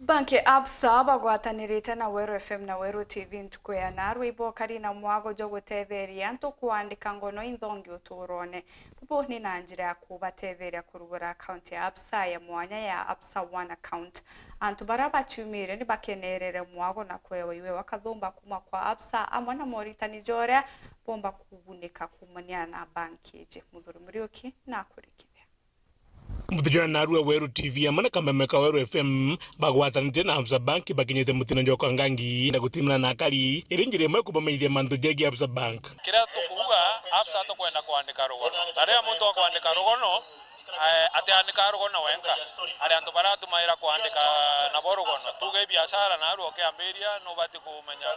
Banki Absa bagwatanirite na Weru FM na Weru TV ntuku ya narwe ibokari na mwago jo gutetheria ntu kuandika ngono inthongi uturone pupo ni na njira ya kubatetheria kurugura account ya Absa ya mwanya ya Absa One account antu baraba chumire ni bakenerere mwago na kwewe iwe wakathumba kuma kwa Absa amwana moritani joria bomba kubunika kumania na banki je muthuri murioki na kurikithia Mutijana narua Weru TV amana kamemeka Weru FM bagwatanite na Absa Bank bakinyete mutina njoko ngangi na gutimana na akali irinjire mwe kubamenyithia mantu jegi Absa Bank kira tukuga Absa to kwenda kuandika rugono taria muntu kuandika rugono ate andika rugono wenka ari antu baratu maira kuandika na borugono tuge biashara na ruo kiambiria no bati kumenya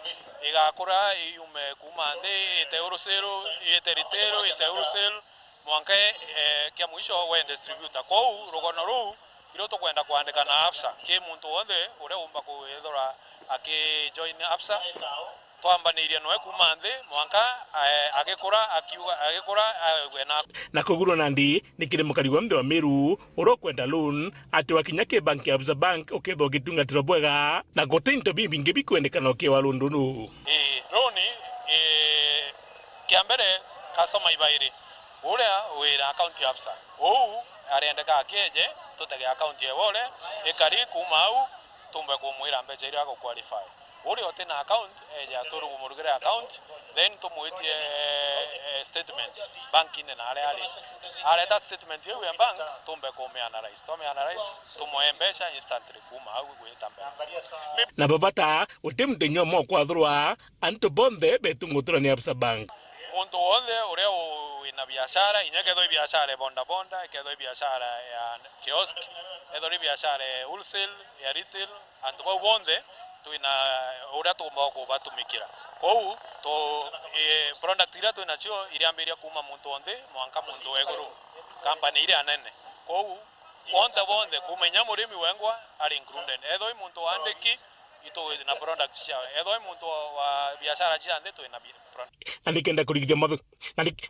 igakura yume kumande ite urusero ite ritero ite urusero mwanke kia mwisho we distributor kou rugono ru iro to kwenda kuandika na Absa ke muntu wonde ure umba kuethora aki join Absa twambanirie no kumande mwanka agekora akiuga agekora na kuguru nandi nikire mukari wa mwa Meru uro kwenda loan ati wakinya ke banki Absa Bank oketho gitungatiro bwega na gotinto bingi bikwendekana ke wa lundunu roni kiambere customer ibaire urea wira account ya Absa arendeka keje tutege account ye wole ekari kumau tumbe kumwira mbeje ira ko qualify uri otena account ya turu kumurugera account then tumuitie statement bank ine na ale that statement ye ya bank tumbe kumya analyze tumuembesha instantly kumau gwitambe na babata utemde nyomo kwa thurwa anto bonde betumutura ni Absa Bank muntu wonde urea na biashara inyeke doi biashara bonda ikedoi biashara ya kiosk edoi biashara wholesale ya retail antu bo bonde tuina ura tumba ko batumikira kou to product ira tuina chio iriambiria kuma muntu onde mwanka muntu eguru company ire anene kou konta bonde kumenya murimi wengwa ari included edoi muntu andeki ito na product cia edoi muntu wa biashara cia ande tuina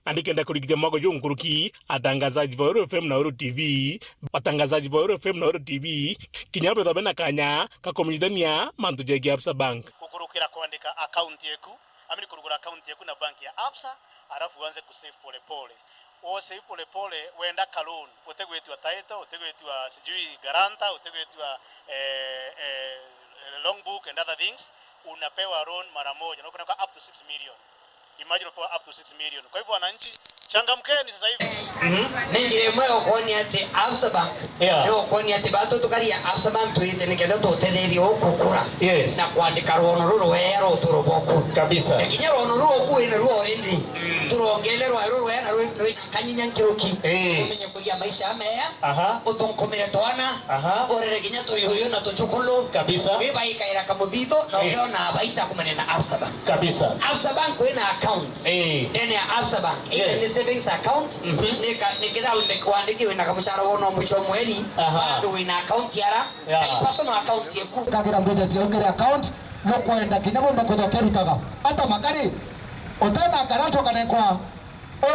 andikenda kurigithia mago junguruki atangazaji wa Weru FM na Weru TV watangazaji wa Weru FM na Weru TV kinyabe thabena kanya kakomunyithania mantu jegi Absa Bank kukurukira kuandika account yeku amini kurugura account yeku na banki ya Absa arafu uanze kusave pole pole save pole pole wenda kalon utegwetiwa title utegwetiwa sijui garanta utegwetiwa logbook and other things unapewa loan mara moja na unakuwa up to 6 million. Imagine unapewa up to 6 million. Kwa hivyo wananchi changamkeni sasa hivi. Nje mwe ukoni ati Absa Bank. Ndio ukoni ati bato tukaria Absa Bank tuite nikenda tutetherio kukura. Yes. Na kuandika rono ruru wero turuboko. Kabisa. Ekinya rono ruru kuine ruo indi. Turongelero ruru wera ruru kanyinya nkiruki. Umenye kuria maisha meya. Uthonkomere twana. Orere kinya tuyoyo na tuchukulu. Kabisa. Weba ikaira kamuthitho na ukiona baita kumanena Absa Bank. Kabisa. Absa Bank ina account. Ndani ya Absa Bank. Savings account nikira unekuandikiwe na kamushara wono mwisho mwezi bado ina account yara personal account yeku kagira mbeje ziongere account no kwenda kinyabo ndakothokeraga hata magari utenda garanto kana kwa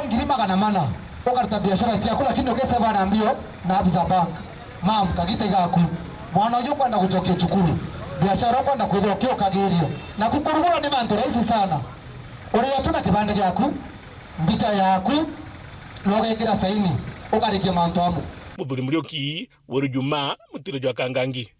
ngirima kana mana ukarta biashara yako lakini ukesema na mbio na Absa Bank mam kagite gaku mwana uyu kwenda kutokia chukuru biashara kwenda kuthokio kagirio na kukurugura ni mantu rahisi sana uria tuna kibande gyaku mbita yaku nogekira saini ukarikia mantu amu muthuri murioki Weru Juma mutiro jwa kangangi.